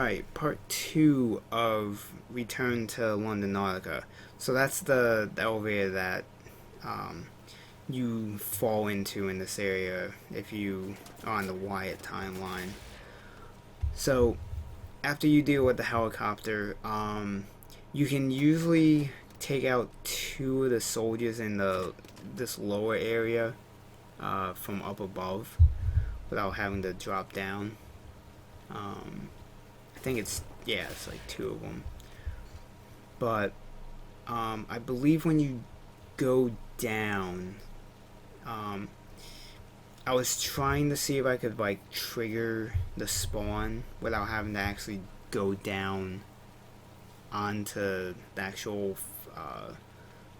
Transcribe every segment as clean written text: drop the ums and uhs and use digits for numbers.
Alright, part 2 of Return to London Nautica. So that's the elevator that um, you fall into in this area if you are on the Wyatt timeline. So after you deal with the helicopter, you can usually take out two of the soldiers in this lower area from up above without having to drop down. I think it's like two of them. But I believe when you go down, um, I was trying to see if I could like trigger the spawn without having to actually go down onto the actual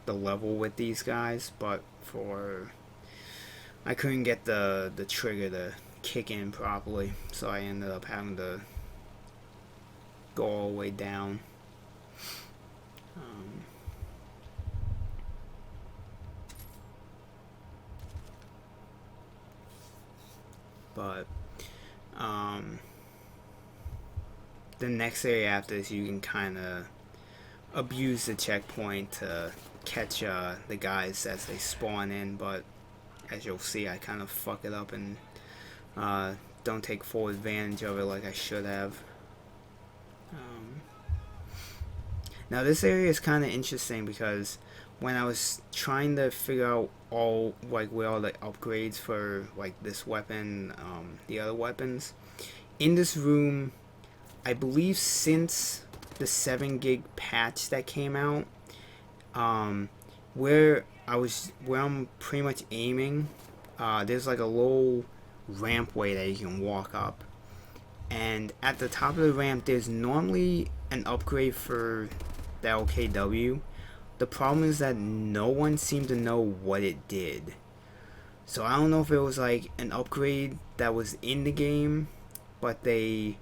the level with these guys, but for I couldn't get the trigger to kick in properly, so I ended up having to go all the way down. Um, but the next area after this, you can kind of abuse the checkpoint to catch the guys as they spawn in, but as you'll see, I kind of fuck it up and don't take full advantage of it like I should have. Now this area is kind of interesting because when I was trying to figure out all like where all the upgrades for like this weapon, the other weapons in this room, I believe since the 7 gig patch that came out, where I'm pretty much aiming, there's like a little rampway that you can walk up, and at the top of the ramp there's normally an upgrade for the LKW. The problem is that no one seemed to know what it did, so I don't know if it was like an upgrade that was in the game but they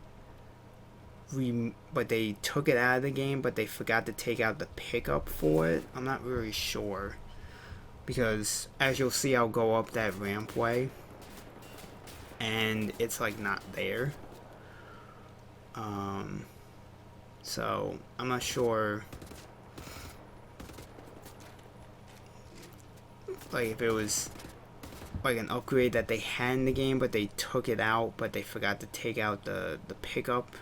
took it out of the game, but they forgot to take out the pickup for it. I'm not really sure, because as you'll see, I'll go up that rampway and it's like not there. So I'm not sure like if it was like an upgrade that they had in the game but they took it out, but they forgot to take out the pickup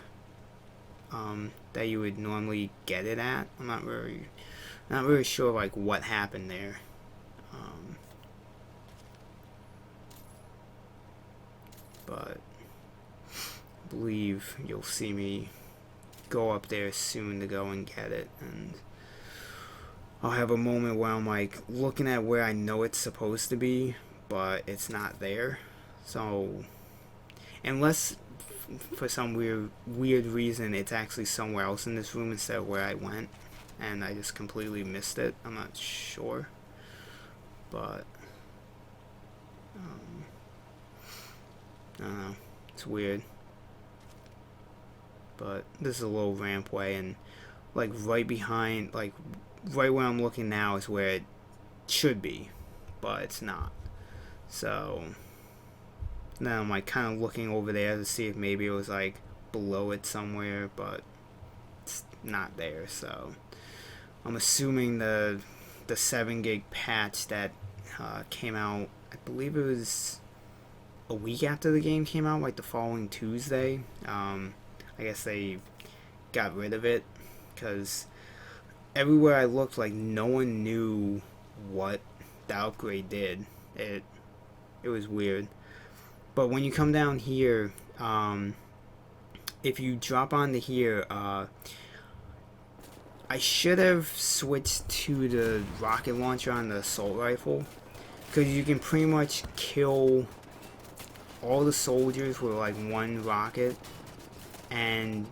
that you would normally get it at. I'm not really sure like what happened there. But I believe you'll see me go up there soon to go and get it, and I'll have a moment where I'm like looking at where I know it's supposed to be but it's not there. So unless for some weird reason it's actually somewhere else in this room instead of where I went and I just completely missed it, I'm not sure. But I don't know, it's weird. But this is a little rampway, and like right behind, like right where I'm looking now is where it should be, but it's not. So now I'm like kind of looking over there to see if maybe it was like below it somewhere, but it's not there. So I'm assuming the 7 gig patch that came out, I believe it was a week after the game came out, like the following Tuesday. I guess they got rid of it because everywhere I looked, like no one knew what the upgrade did. It was weird. But when you come down here, if you drop onto here, I should have switched to the rocket launcher on the assault rifle, because you can pretty much kill all the soldiers with like one rocket and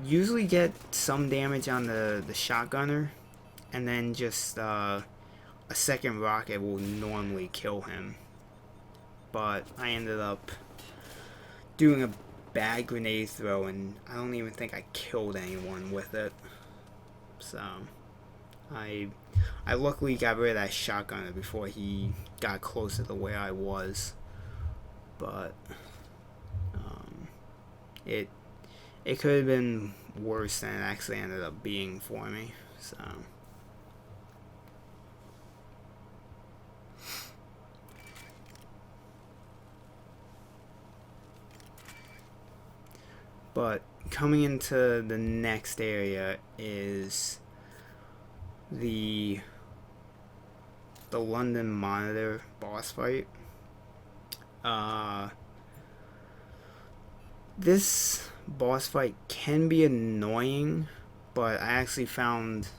usually get some damage on the shotgunner, and then just a second rocket will normally kill him. But I ended up doing a bad grenade throw and I don't even think I killed anyone with it. So I luckily got rid of that shotgunner before he got closer to where I was. But it it could have been worse than it actually ended up being for me. So. But coming into the next area is the London Monitor boss fight. This boss fight can be annoying, but I actually found,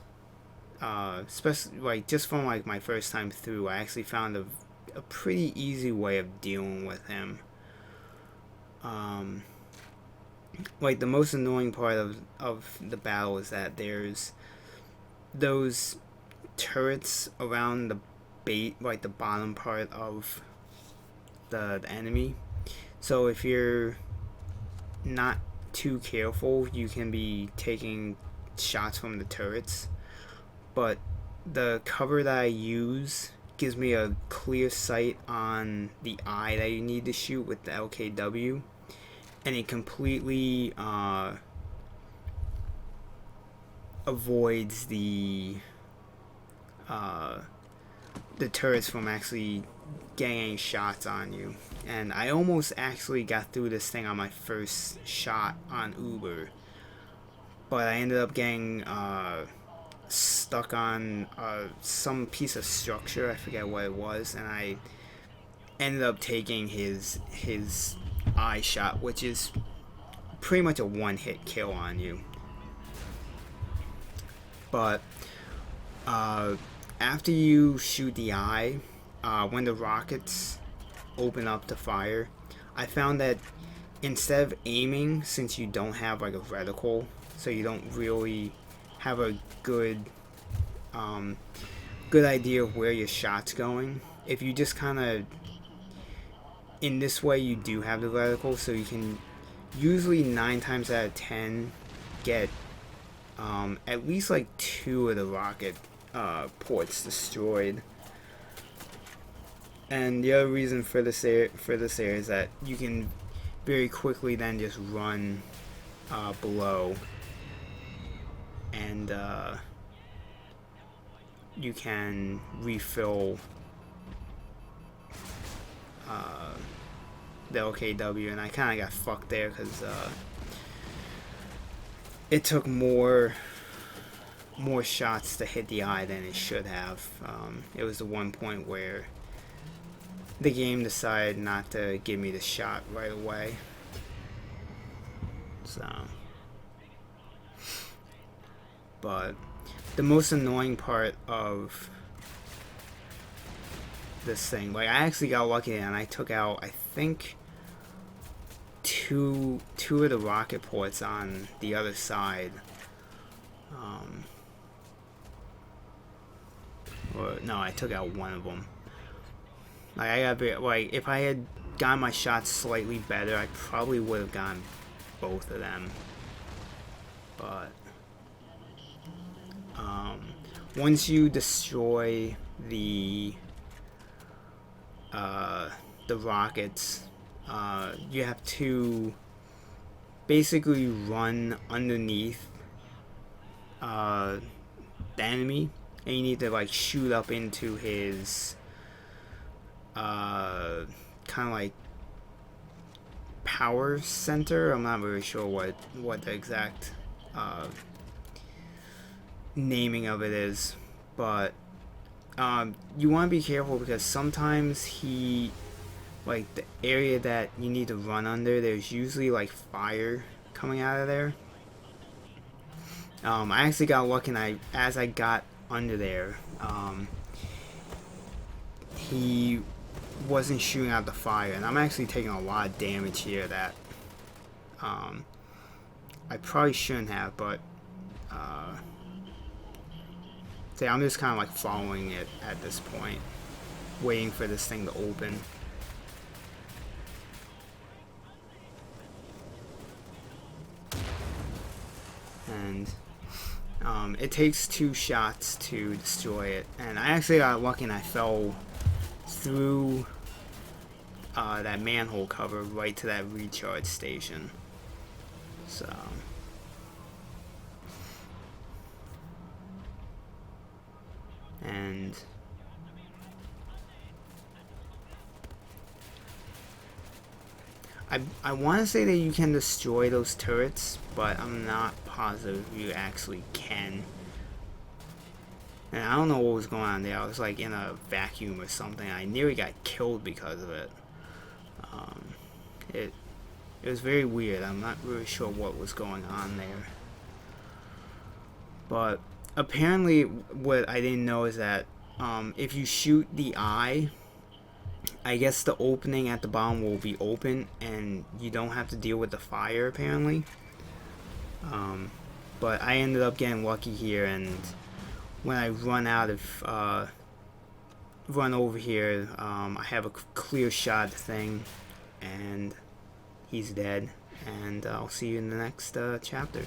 especially like just from like my first time through, I actually found a pretty easy way of dealing with him. Like the most annoying part of the battle is that there's those turrets around the like the bottom part of the enemy. So if you're not too careful, you can be taking shots from the turrets. But the cover that I use gives me a clear sight on the eye that you need to shoot with the LKW. And it completely avoids the turrets from actually getting any shots on you. And I almost actually got through this thing on my first shot on Uber, but I ended up getting stuck on some piece of structure. I forget what it was, and I ended up taking his eye shot, which is pretty much a one-hit kill on you. But after you shoot the eye, when the rockets open up to fire, I found that instead of aiming, since you don't have like a reticle, so you don't really have a good idea of where your shot's going, if you just kind of, in this way you do have the reticle, so you can usually 9 times out of 10 get at least like 2 of the rocket ports destroyed. And the other reason for this area is that you can very quickly then just run below, and you can refill the LKW. And I kind of got fucked there because it took more shots to hit the eye than it should have. It was the one point where the game decided not to give me the shot right away. So, but the most annoying part of this thing, like, I actually got lucky and I took out, I think, two of the rocket ports on the other side. Or no, I took out one of them. Like, I got like, if I had gotten my shots slightly better, I probably would have gotten both of them. But once you destroy the rockets, you have to basically run underneath the enemy, and you need to like shoot up into his kind of like power center. I'm not really sure what the exact naming of it is, but you want to be careful because sometimes he, like, the area that you need to run under, there's usually like fire coming out of there. I actually got lucky, and as I got under there, he wasn't shooting out the fire, and I'm actually taking a lot of damage here that I probably shouldn't have, but so I'm just kind of like following it at this point, waiting for this thing to open. And it takes 2 shots to destroy it, and I actually got lucky and I fell through that manhole cover right to that recharge station. So and I want to say that you can destroy those turrets, but I'm not positive you actually can. And I don't know what was going on there. I was like in a vacuum or something. I nearly got killed because of it. It was very weird. I'm not really sure what was going on there. But apparently what I didn't know is that if you shoot the eye, I guess the opening at the bottom will be open and you don't have to deal with the fire apparently. But I ended up getting lucky here, and when I run over here, I have a clear shot thing, and he's dead. And I'll see you in the next chapter.